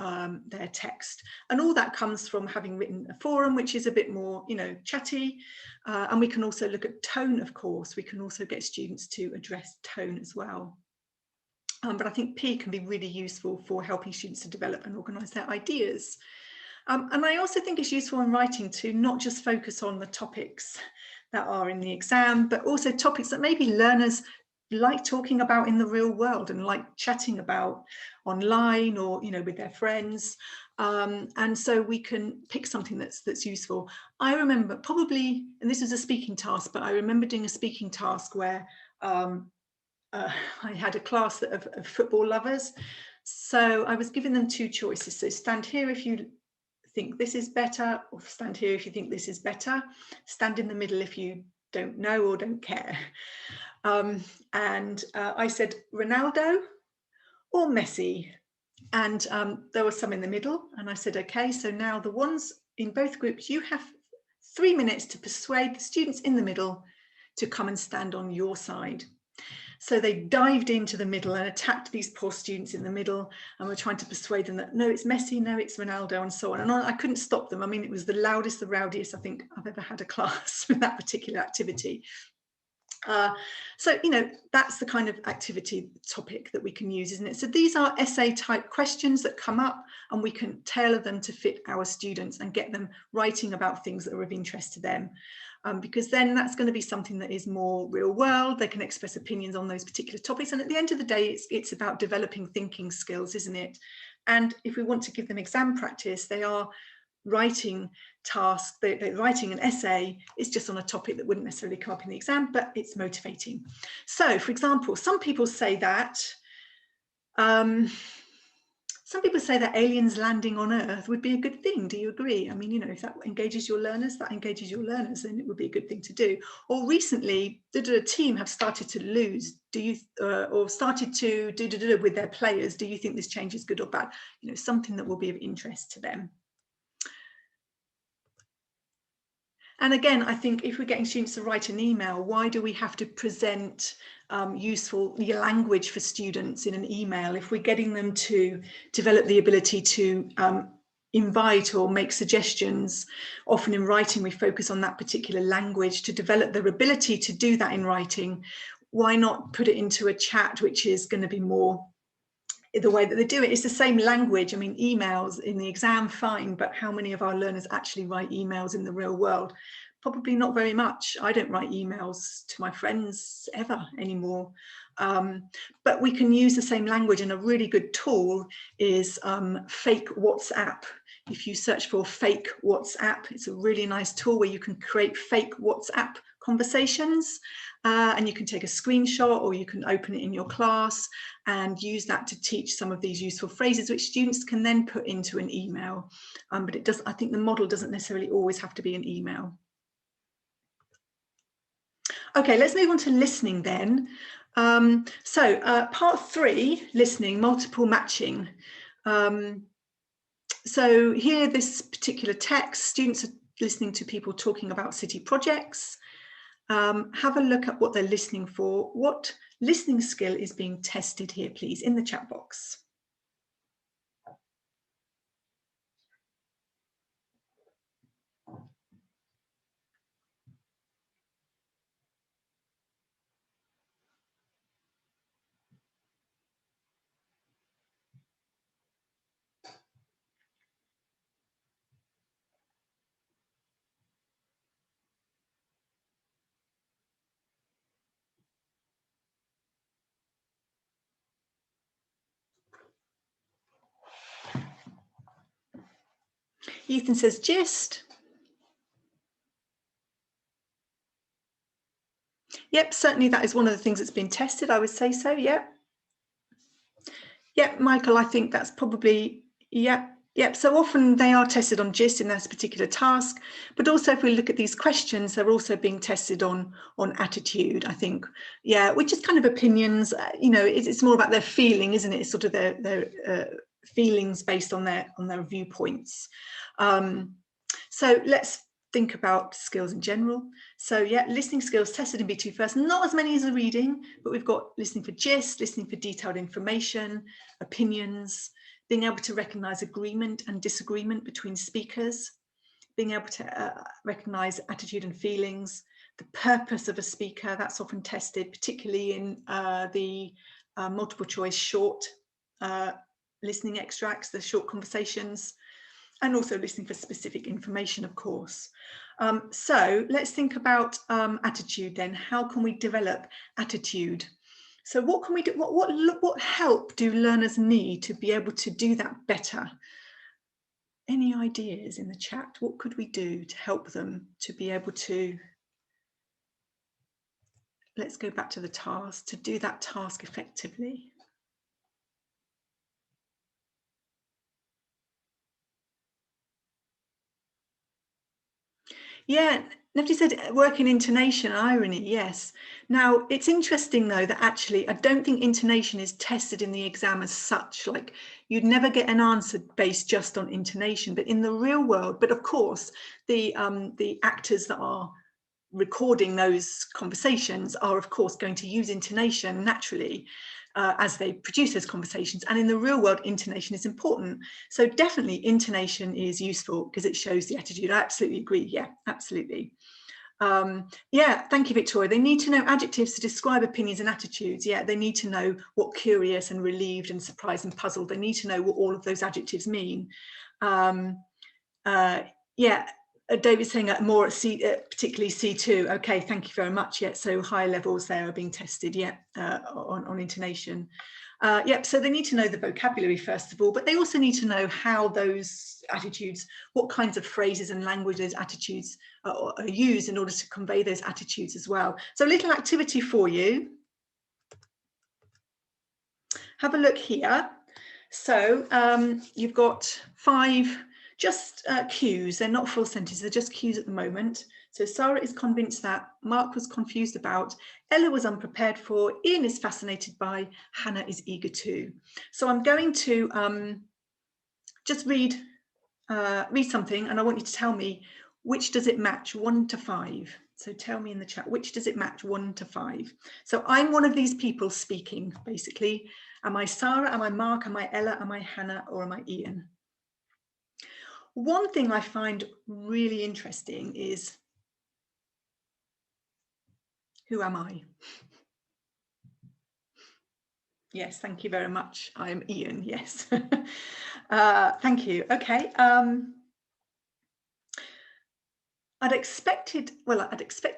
text. And all that comes from having written a forum, which is a bit more, you know, chatty. And we can also look at tone, of course. We can also get students to address tone as well. But I think P can be really useful for helping students to develop and organise their ideas. And I also think it's useful in writing to not just focus on the topics that are in the exam, but also topics that maybe learners like talking about in the real world and like chatting about online or, you know, with their friends. And so we can pick something that's useful. I remember probably, and this is a speaking task, but I remember doing a speaking task where I had a class of football lovers. So I was giving them 2 choices. So stand here if you think this is better, or stand here if you think this is better. Stand in the middle if you don't know or don't care. And I said Ronaldo or Messi. And there was some in the middle. And I said, okay, so now the ones in both groups, you have 3 minutes to persuade the students in the middle to come and stand on your side. So they dived into the middle and attacked these poor students in the middle, and were trying to persuade them that no, it's Messi, no, it's Ronaldo, and so on. And I couldn't stop them. I mean, it was the loudest, the rowdiest I think I've ever had a class with that particular activity. So, you know, that's the kind of activity topic that we can use, isn't it? So these are essay type questions that come up, and we can tailor them to fit our students and get them writing about things that are of interest to them. Because then that's going to be something that is more real world. They can express opinions on those particular topics. And at the end of the day, it's about developing thinking skills, isn't it? And if we want to give them exam practice, they are writing tasks, they're writing an essay. It's just on a topic that wouldn't necessarily come up in the exam, but it's motivating. So, for example, some people say that aliens landing on Earth would be a good thing. Do you agree? I mean, you know, if that engages your learners, then it would be a good thing to do. Or recently, a team have started to lose. Or started to do with their players? Do you think this change is good or bad? You know, something that will be of interest to them. And again, I think if we're getting students to write an email, why do we have to present useful language for students in an email? If we're getting them to develop the ability to invite or make suggestions, often in writing we focus on that particular language to develop their ability to do that in writing. Why not put it into a chat which is going to be more the way that they do it? It's the same language. I mean, emails in the exam, fine, but how many of our learners actually write emails in the real world? Probably not very much. I don't write emails to my friends ever anymore. But we can use the same language, and a really good tool is fake WhatsApp. If you search for fake WhatsApp, it's a really nice tool where you can create fake WhatsApp conversations, and you can take a screenshot or you can open it in your class and use that to teach some of these useful phrases which students can then put into an email. But it does, I think the model doesn't necessarily always have to be an email. Okay, let's move on to listening then. Part 3, listening, multiple matching. So here, this particular text, students are listening to people talking about city projects. Have a look at what they're listening for. What listening skill is being tested here, please, in the chat box? Ethan says gist. Yep, certainly that is one of the things that's been tested, I would say so, yep. Yep, Michael, I think that's probably, yep. So often they are tested on gist in this particular task, but also if we look at these questions, they're also being tested on attitude, I think. Yeah, which is kind of opinions, you know, it's more about their feeling, isn't it? It's sort of their feelings based on their viewpoints. So let's think about skills in general. So yeah, listening skills tested in B2 first, not as many as the reading, but we've got listening for gist, listening for detailed information, opinions, being able to recognize agreement and disagreement between speakers, being able to recognize attitude and feelings, the purpose of a speaker, that's often tested, particularly in the multiple choice short listening extracts, the short conversations, and also listening for specific information, of course. So let's think about attitude then. How can we develop attitude? So what can we do? What help do learners need to be able to do that better? Any ideas in the chat? What could we do to help them to be able to, let's go back to the task, to do that task effectively? Yeah, Nifty said work in intonation, irony, yes. Now, it's interesting though that actually I don't think intonation is tested in the exam as such. Like you'd never get an answer based just on intonation, but in the real world, but of course, the actors that are recording those conversations are of course going to use intonation naturally as they produce those conversations, and in the real world intonation is important. So definitely intonation is useful because it shows the attitude. I absolutely agree. Yeah, absolutely. Yeah, thank you, Victoria. They need to know adjectives to describe opinions and attitudes. Yeah, they need to know what curious and relieved and surprised and puzzled. They need to know what all of those adjectives mean. Yeah, David's saying more at C, particularly C2. Okay, thank you very much. Yeah, so higher levels there are being tested. Yeah, on intonation. Yep, so they need to know the vocabulary first of all, but they also need to know how those attitudes, what kinds of phrases and language those attitudes are used in order to convey those attitudes as well. So a little activity for you. Have a look here. So you've got 5 just cues. They're not full sentences, they're just cues at the moment. So Sarah is convinced that, Mark was confused about, Ella was unprepared for, Ian is fascinated by, Hannah is eager to. So I'm going to just read something, and I want you to tell me Which does it match, 1 to 5? So tell me in the chat, which does it match, 1 to 5? So I'm one of these people speaking, basically. Am I Sarah? Am I Mark? Am I Ella? Am I Hannah? Or am I Ian? One thing I find really interesting is, who am I? Yes, thank you very much. I'm Ian, yes. Thank you. Okay. I'd expected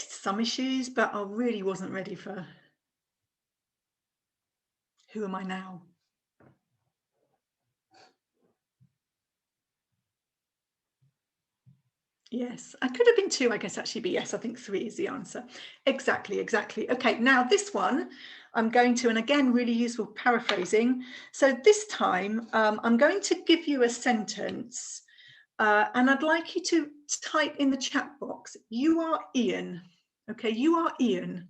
some issues, but I really wasn't ready for who am I now? Yes, I could have been 2, I guess, actually, but yes, I think 3 is the answer. Exactly, exactly. Okay, now this one I'm going to, and again, really useful paraphrasing. So this time I'm going to give you a sentence and I'd like you to type in the chat box, you are Ian. Okay, you are Ian.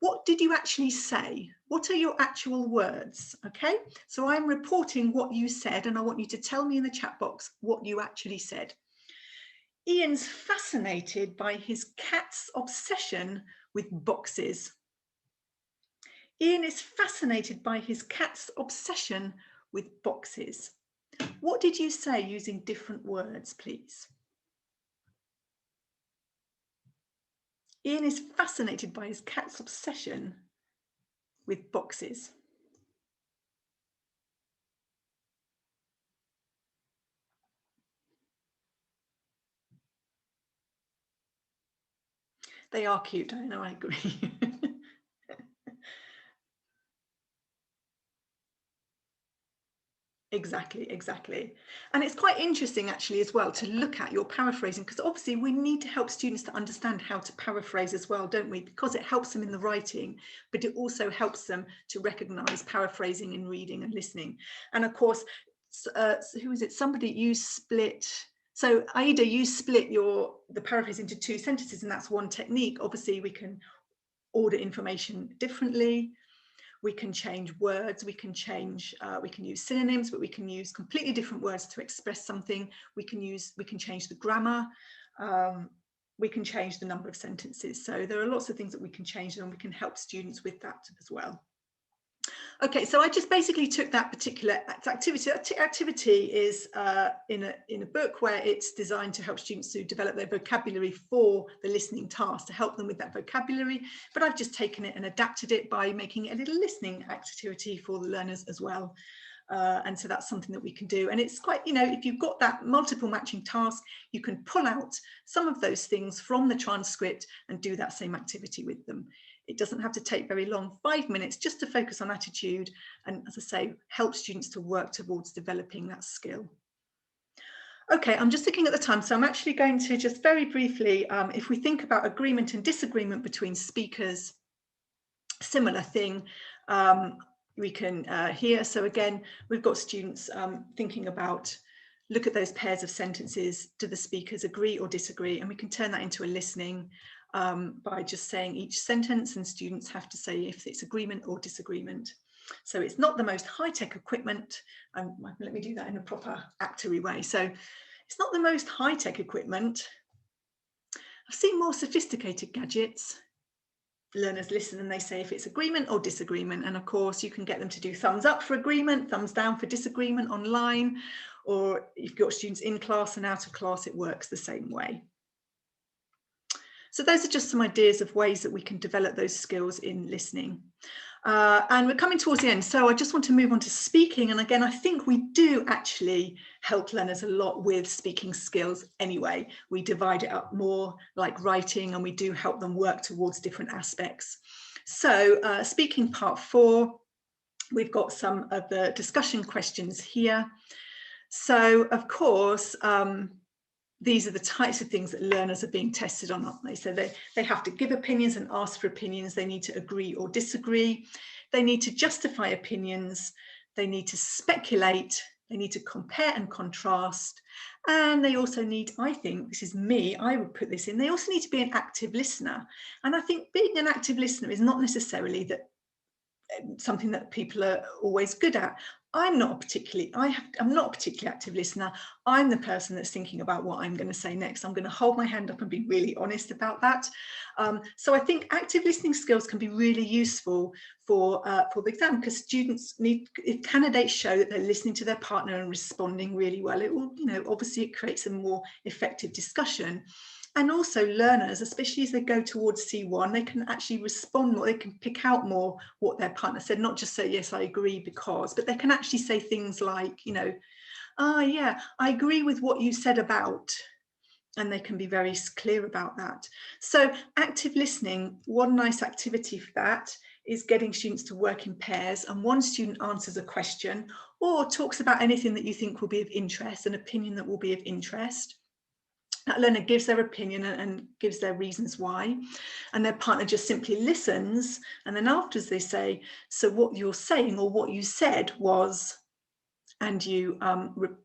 What did you actually say? What are your actual words? Okay, so I'm reporting what you said and I want you to tell me in the chat box what you actually said. Ian's fascinated by his cat's obsession with boxes. Ian is fascinated by his cat's obsession with boxes. What did you say using different words, please? Ian is fascinated by his cat's obsession with boxes. They are cute, I know, I agree. Exactly, exactly. And it's quite interesting actually as well to look at your paraphrasing, because obviously we need to help students to understand how to paraphrase as well, don't we? Because it helps them in the writing, but it also helps them to recognize paraphrasing in reading and listening. And of course, who is it? Somebody, you split. So Aida, you split the paraphrase into 2 sentences, and that's one technique. Obviously, we can order information differently. We can change words, we can use synonyms, but we can use completely different words to express something. We can change the grammar, we can change the number of sentences. So there are lots of things that we can change, and we can help students with that as well. Okay, so I just basically took that particular activity. That activity is in a book where it's designed to help students to develop their vocabulary for the listening task, to help them with that vocabulary. But I've just taken it and adapted it by making it a little listening activity for the learners as well. And so that's something that we can do. And it's quite, if you've got that multiple matching task, you can pull out some of those things from the transcript and do that same activity with them. It doesn't have to take very long, 5 minutes, just to focus on attitude and, as I say, help students to work towards developing that skill. Okay, I'm just looking at the time, so I'm actually going to just very briefly, if we think about agreement and disagreement between speakers, similar thing, we can hear. So again, we've got students thinking about, look at those pairs of sentences, do the speakers agree or disagree? And we can turn that into a listening by just saying each sentence, and students have to say if it's agreement or disagreement. So it's not the most high-tech equipment. Let me do that in a proper actory way. So it's not the most high-tech equipment. I've seen more sophisticated gadgets. Learners listen and they say if it's agreement or disagreement. And of course, you can get them to do thumbs up for agreement, thumbs down for disagreement online, or if you've got students in class and out of class, it works the same way. So those are just some ideas of ways that we can develop those skills in listening. And we're coming towards the end, so I just want to move on to speaking. And again, I think we do actually help learners a lot with speaking skills anyway. We divide it up more like writing, and we do help them work towards different aspects. So speaking part 4, we've got some of the discussion questions here. So of course, these are the types of things that learners are being tested on, aren't they? So they have to give opinions and ask for opinions. They need to agree or disagree. They need to justify opinions. They need to speculate. They need to compare and contrast. And they also need, I think, this is me, I would put this in, they also need to be an active listener. And I think being an active listener is not necessarily that something that people are always good at. I'm not a particularly active listener. I'm the person that's thinking about what I'm going to say next. I'm going to hold my hand up and be really honest about that. So I think active listening skills can be really useful for the exam, because students need, if candidates show that they're listening to their partner and responding really well, it will, obviously it creates a more effective discussion. And also learners, especially as they go towards C1, they can actually respond more, they can pick out more what their partner said, not just say, yes, I agree because, but they can actually say things like, yeah, I agree with what you said about, and they can be very clear about that. So active listening, one nice activity for that is getting students to work in pairs, and one student answers a question or talks about anything that you think will be of interest, an opinion that will be of interest. That learner gives their opinion and gives their reasons why, and their partner just simply listens, and then afterwards they say, so what you're saying or what you said was, and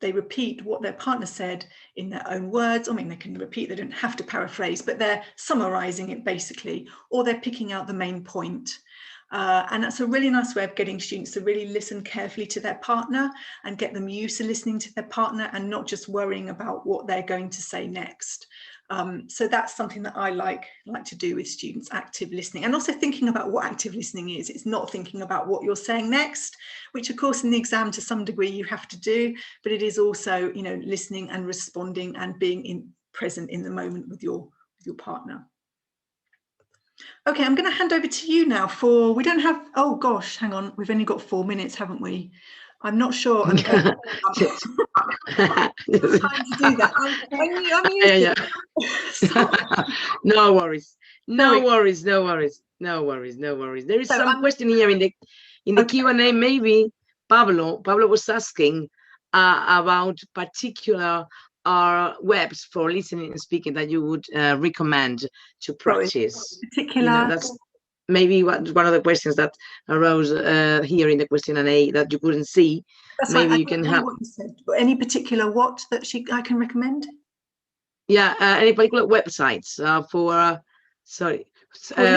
they repeat what their partner said in their own words. I mean, they can repeat, they don't have to paraphrase, but they're summarizing it basically, or they're picking out the main point. And that's a really nice way of getting students to really listen carefully to their partner and get them used to listening to their partner and not just worrying about what they're going to say next. So that's something that I like to do with students, active listening, and also thinking about what active listening is. It's not thinking about what you're saying next, which of course in the exam to some degree you have to do, but it is also, listening and responding and being present in the moment with your partner. Okay, I'm going to hand over to you now we don't have, oh gosh, hang on, we've only got 4 minutes, haven't we? I'm not sure I'm going to have time to do that. No worries. There is some question here in the Q&A. Maybe Pablo was asking about particular webs for listening and speaking that you would recommend to practice. That's maybe one of the questions that arose here in the question&A that you couldn't see. That's maybe right. you can have any particular I can recommend. Yeah, any particular websites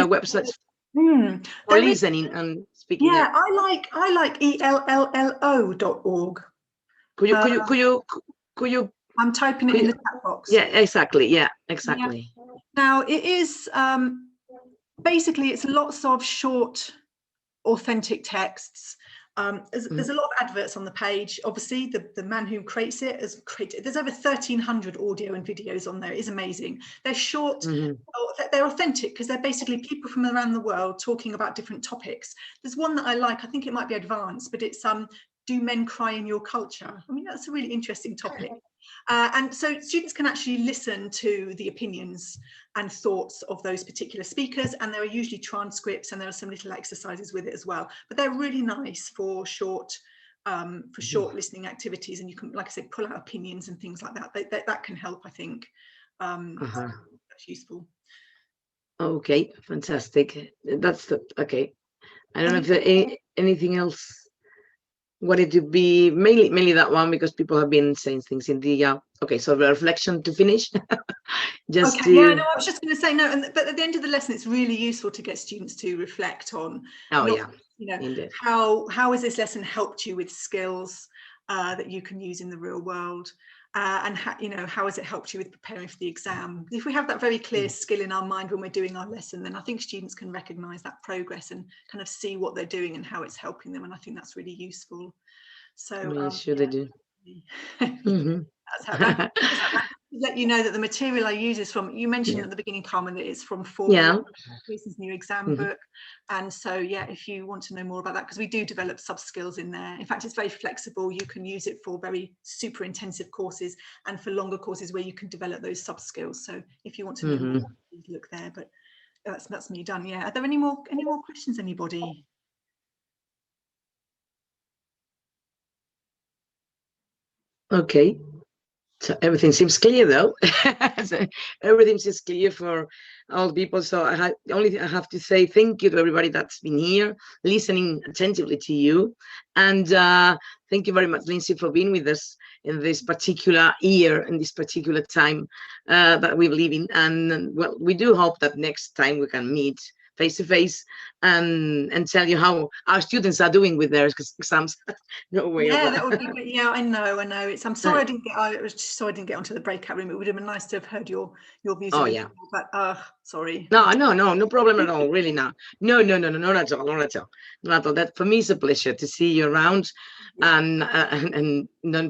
websites for listening and speaking. Yeah, I like ELLLO.org. Could you? I'm typing it in the chat box. Yeah, exactly. Yeah, exactly. Yeah. Now it is basically it's lots of short, authentic texts. There's a lot of adverts on the page. Obviously, the man who creates it has created. There's over 1,300 audio and videos on there. It is amazing. They're short. They're authentic because they're basically people from around the world talking about different topics. There's one that I like. I think it might be advanced, but it's do men cry in your culture? I mean, that's a really interesting topic. And so students can actually listen to the opinions and thoughts of those particular speakers, and there are usually transcripts and there are some little exercises with it as well, but they're really nice for short listening activities, and you can, like I said, pull out opinions and things like that. That can help, I think. That's useful. Okay, fantastic. That's okay. I don't know if there's anything else. Wanted to be mainly that one, because people have been saying things in the okay, so the reflection to finish. Yeah, no, I was just going to say no, but at the end of the lesson it's really useful to get students to reflect on how has this lesson helped you with skills that you can use in the real world, and how has it helped you with preparing for the exam. If we have that very clear skill in our mind when we're doing our lesson, then I think students can recognize that progress and kind of see what they're doing and how it's helping them, and I think that's really useful. So sure they do. That's how that let you know that the material I use is from, you mentioned at the beginning, Carmen, that it's from Reason's new exam book. And so, yeah, if you want to know more about that, because we do develop sub-skills in there. In fact, it's very flexible. You can use it for very super intensive courses and for longer courses where you can develop those sub-skills. So if you want to know more, please look there. But that's me done. Yeah. Are there any more questions, anybody? Okay. So everything seems clear, though. So everything seems clear for all people. So I have to say thank you to everybody that's been here, listening attentively to you. And thank you very much, Lyndsay, for being with us in this particular year, in this particular time that we live in. And well, we do hope that next time we can meet face to face and tell you how our students are doing with their exams. No way. Yeah, that would be great. Yeah, I know. It's, I'm sorry I didn't get. I was just sorry I didn't get onto the breakout room. It would have been nice to have heard your views. Oh yeah. But sorry. No problem at all. Really, no, not at all, not at all, not at all. That for me is a pleasure to see you around, and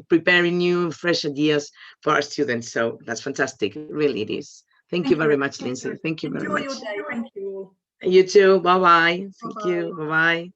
preparing new, fresh ideas for our students. So that's fantastic. Really, it is. Thank you very much, Lyndsay. Thank you very much. Enjoy your day. Thank you all. You too. Bye bye. Thank you. Bye bye.